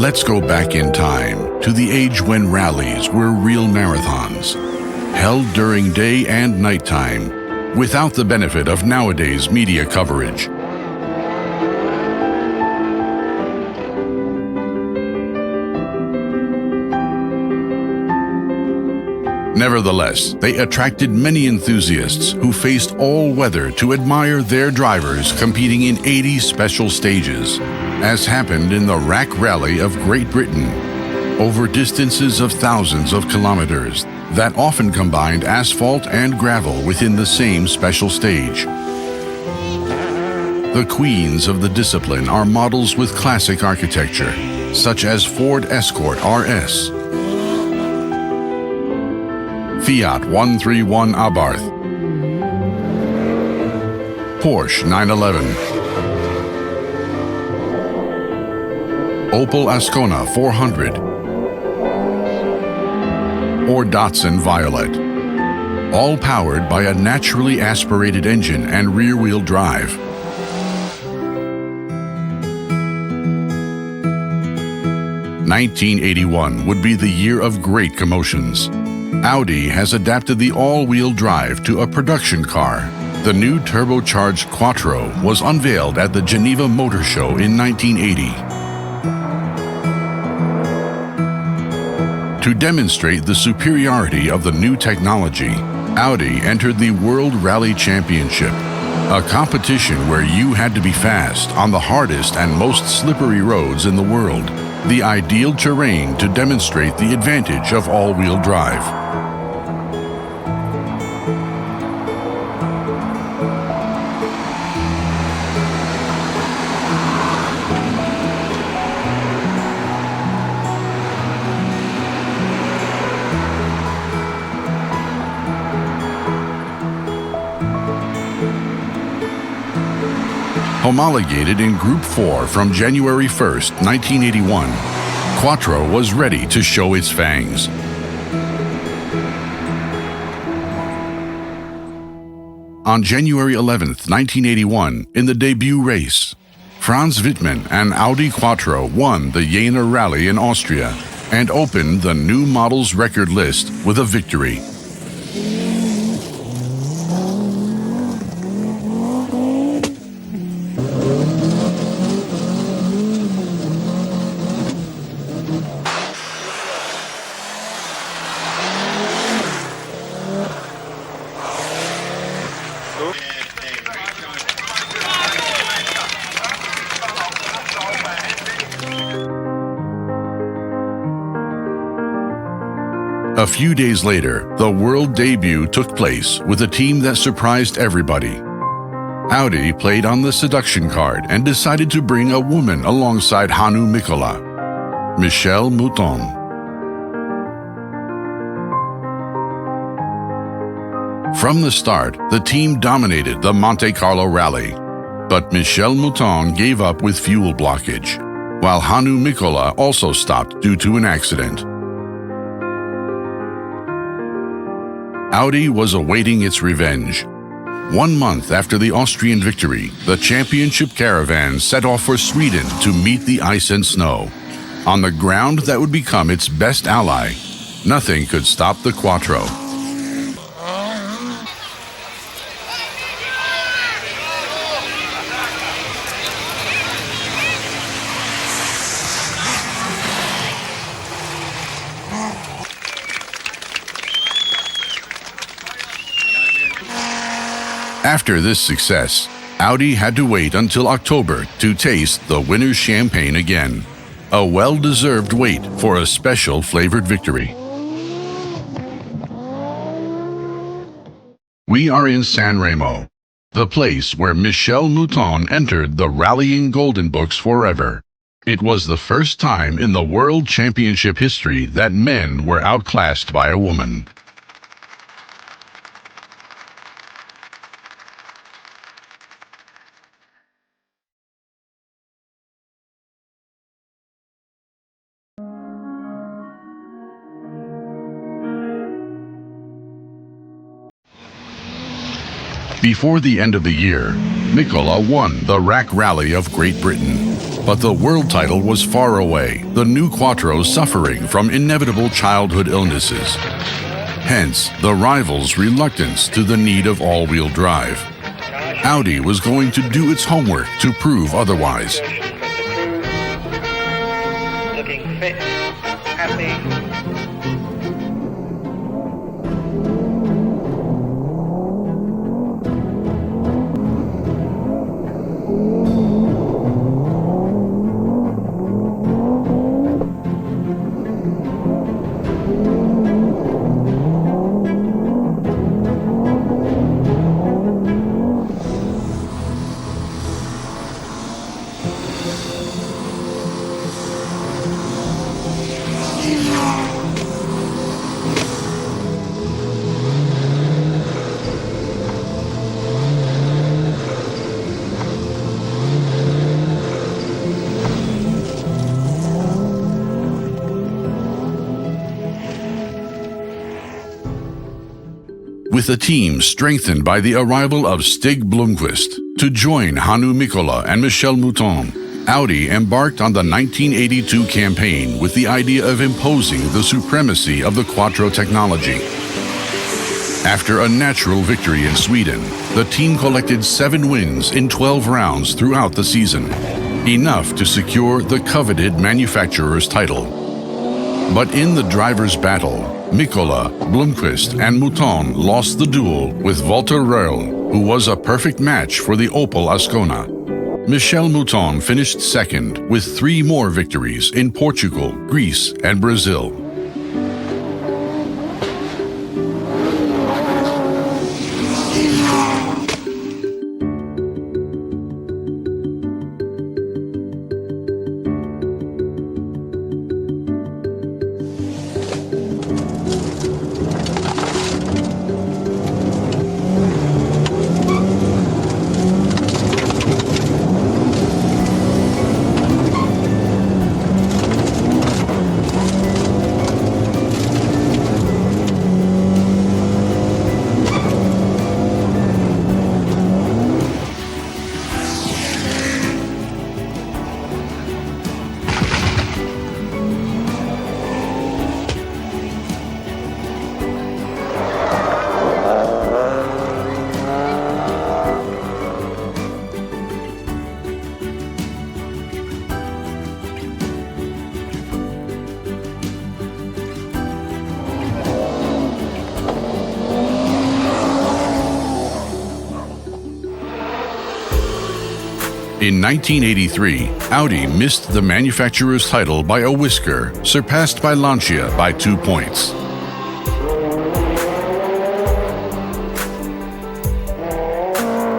Let's go back in time to the age when rallies were real marathons, held during day and nighttime, without the benefit of nowadays media coverage. Nevertheless, they attracted many enthusiasts who faced all weather to admire their drivers competing in 80 special stages, as happened in the Rack Rally of Great Britain, over distances of thousands of kilometers that often combined asphalt and gravel within the same special stage. The queens of the discipline are models with classic architecture, such as Ford Escort RS, Fiat 131 Abarth, Porsche 911, Opel Ascona 400, or Datsun Violet, all powered by a naturally aspirated engine and rear-wheel drive. "1981 would be the year of great commotions. Audi has adapted the all-wheel drive to a production car. The new turbocharged Quattro was unveiled at the Geneva Motor Show in 1980. To demonstrate the superiority of the new technology, Audi entered the World Rally Championship, a competition where you had to be fast on the hardest and most slippery roads in the world, the ideal terrain to demonstrate the advantage of all-wheel drive. Homologated in Group 4 from January 1st, 1981, Quattro was ready to show its fangs. On January 11th, 1981, in the debut race, Franz Wittmann and Audi Quattro won the Jena Rally in Austria and opened the new model's record list with a victory. A few days later, the world debut took place with a team that surprised everybody. Audi played on the seduction card and decided to bring a woman alongside Hannu Mikkola, Michele Mouton. From the start, the team dominated the Monte Carlo Rally, but Michele Mouton gave up with fuel blockage, while Hannu Mikkola also stopped due to an accident. Audi was awaiting its revenge. 1 month after the Austrian victory, the championship caravan set off for Sweden to meet the ice and snow. On the ground that would become its best ally, nothing could stop the Quattro. After this success, Audi had to wait until October to taste the winner's champagne again. A well-deserved wait for a special flavored victory. We are in San Remo, the place where Michele Mouton entered the rallying golden books forever. It was the first time in the World Championship history that men were outclassed by a woman. Before the end of the year, Mikkola won the Rack Rally of Great Britain, but the world title was far away, the new Quattro suffering from inevitable childhood illnesses. Hence, the rivals' reluctance to the need of all-wheel drive. Audi was going to do its homework to prove otherwise. Looking fit, happy. With a team strengthened by the arrival of Stig Blomqvist to join Hannu Mikkola and Michele Mouton, Audi embarked on the 1982 campaign with the idea of imposing the supremacy of the Quattro technology. After a natural victory in Sweden, the team collected 7 wins in 12 rounds throughout the season, enough to secure the coveted manufacturer's title. But in the driver's battle, Mikkola, Blomqvist, and Mouton lost the duel with Rohrl, who was a perfect match for the Opel Ascona. Michele Mouton finished second with 3 more victories in Portugal, Greece, and Brazil. In 1983, Audi missed the manufacturer's title by a whisker, surpassed by Lancia by 2 points.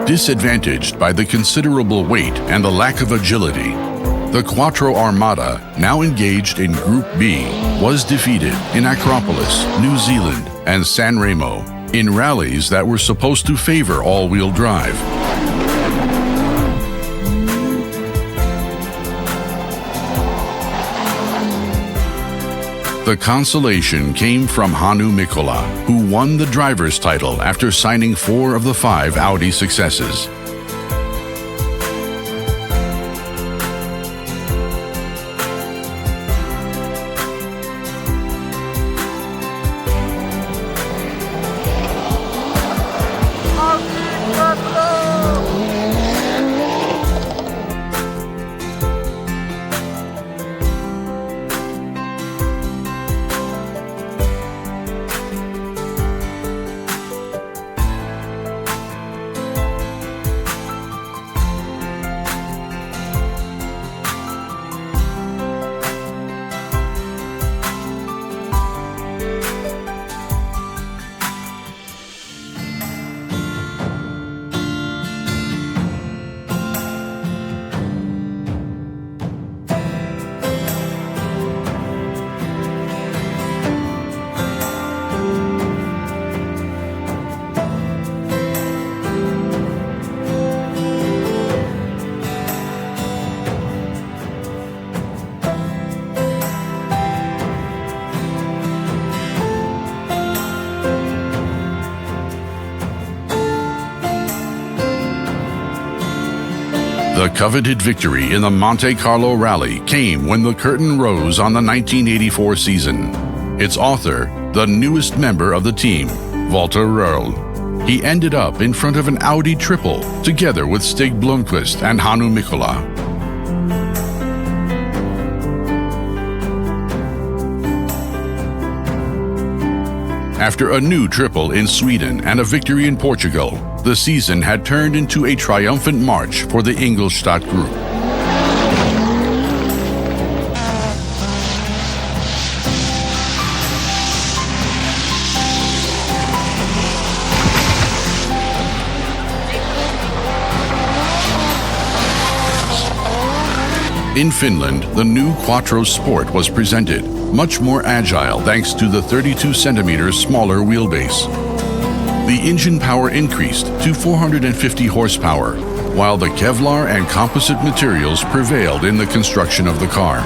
Disadvantaged by the considerable weight and the lack of agility, the Quattro Armada, now engaged in Group B, was defeated in Acropolis, New Zealand, and San Remo, in rallies that were supposed to favor all-wheel drive. The consolation came from Hannu Mikkola, who won the driver's title after signing 4 of the 5 Audi successes. The coveted victory in the Monte Carlo Rally came when the curtain rose on the 1984 season. Its author, the newest member of the team, Rohrl. He ended up in front of an Audi triple, together with Stig Blomqvist and Hannu Mikkola. After a new triple in Sweden and a victory in Portugal, the season had turned into a triumphant march for the Ingolstadt group. In Finland, the new Quattro Sport was presented, much more agile thanks to the 32 centimeters smaller wheelbase. The engine power increased to 450 horsepower, while the Kevlar and composite materials prevailed in the construction of the car.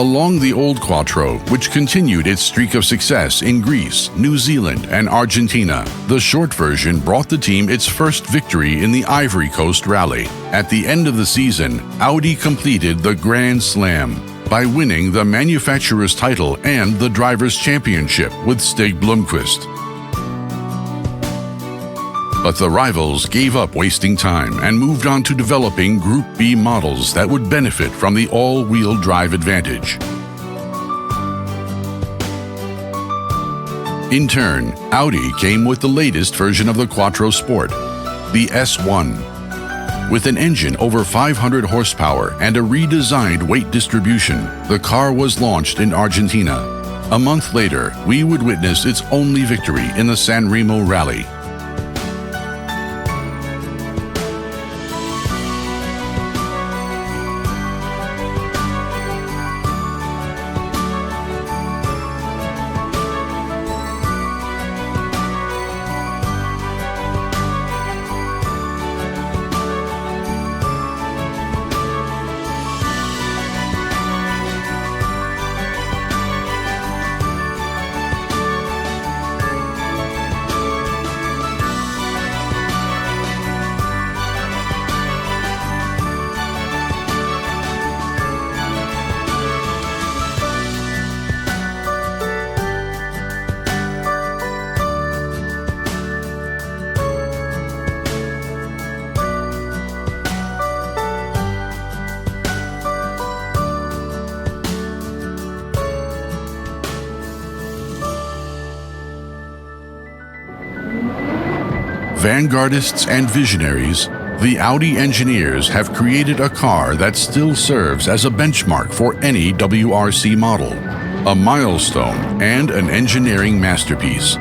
Along the old Quattro, which continued its streak of success in Greece, New Zealand, and Argentina, the short version brought the team its first victory in the Ivory Coast Rally. At the end of the season, Audi completed the Grand Slam by winning the manufacturer's title and the driver's championship with Stig Blomqvist. But the rivals gave up wasting time and moved on to developing Group B models that would benefit from the all-wheel drive advantage. In turn, Audi came with the latest version of the Quattro Sport, the S1. With an engine over 500 horsepower and a redesigned weight distribution, the car was launched in Argentina. A month later, we would witness its only victory in the San Remo Rally. Vanguardists and visionaries, the Audi engineers have created a car that still serves as a benchmark for any WRC model, a milestone and an engineering masterpiece.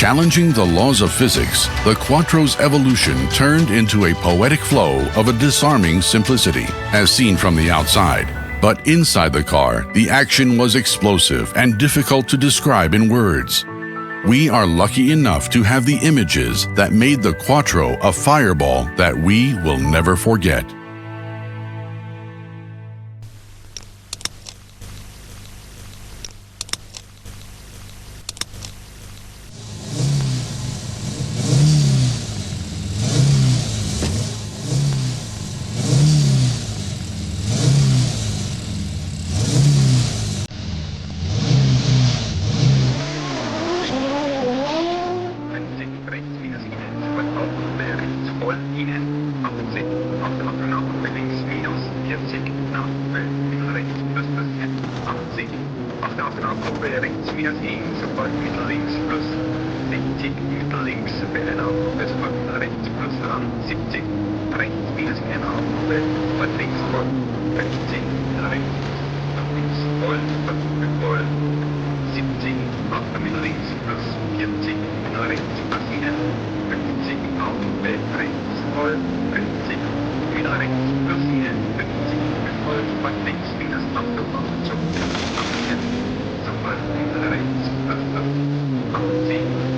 Challenging the laws of physics, the Quattro's evolution turned into a poetic flow of a disarming simplicity, as seen from the outside. But inside the car, the action was explosive and difficult to describe in words. We are lucky enough to have the images that made the Quattro a fireball that we will never forget.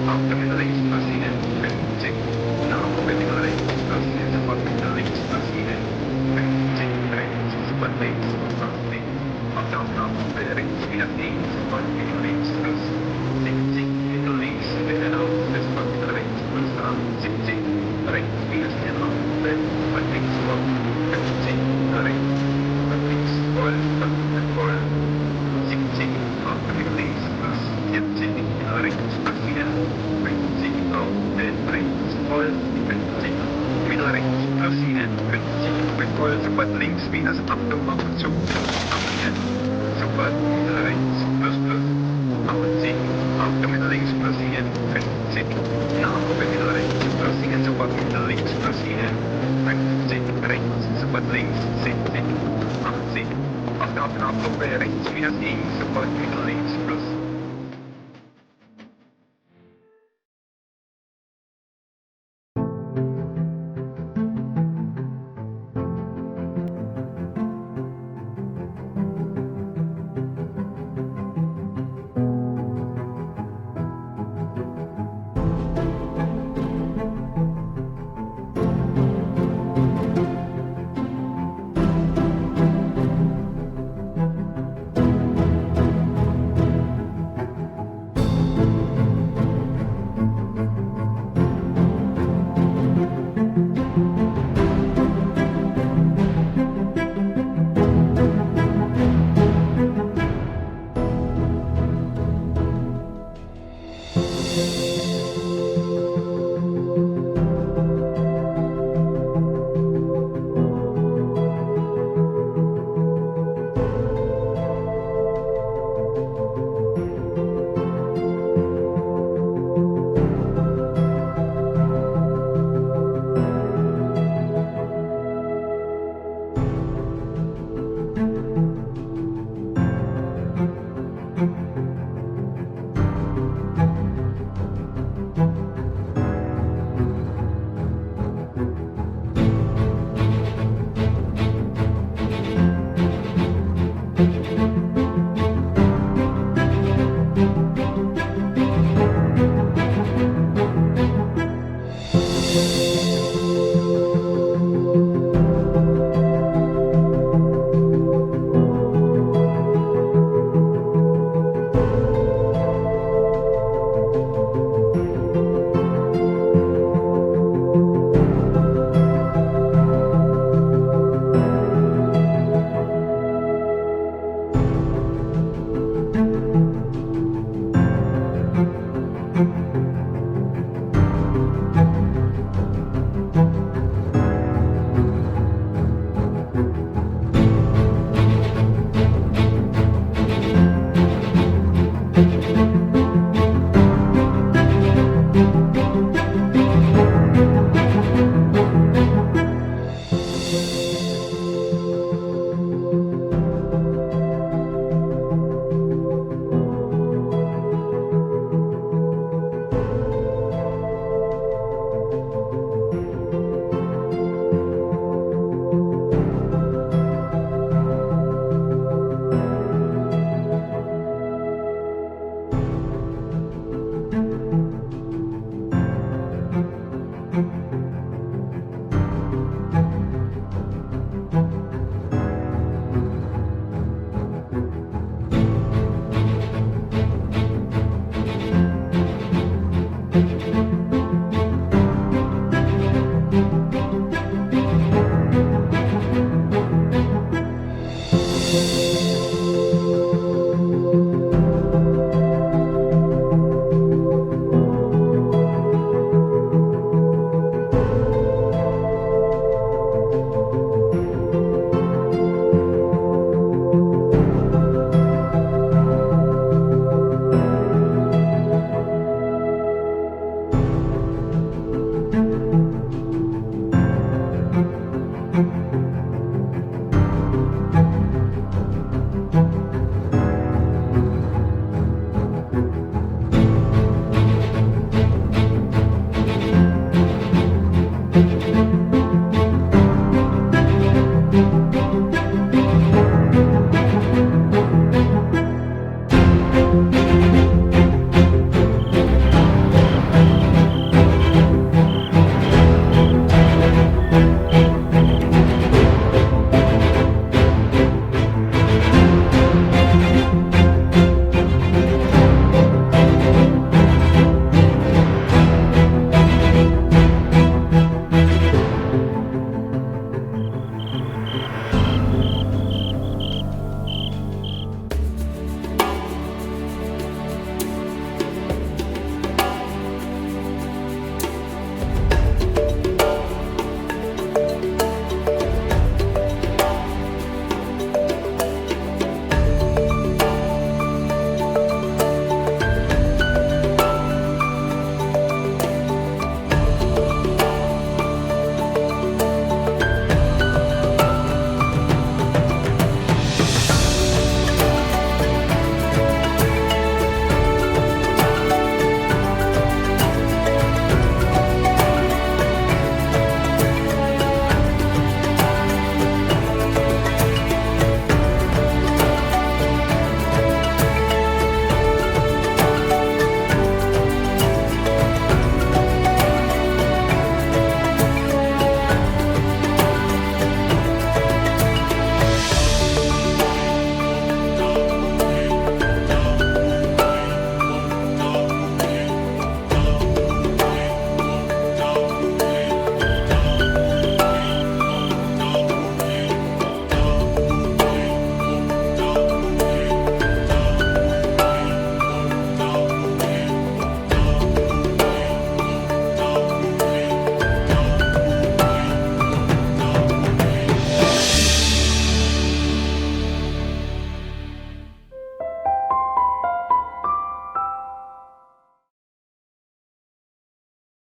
After 8 minuten rechts wieder links, sofort mit links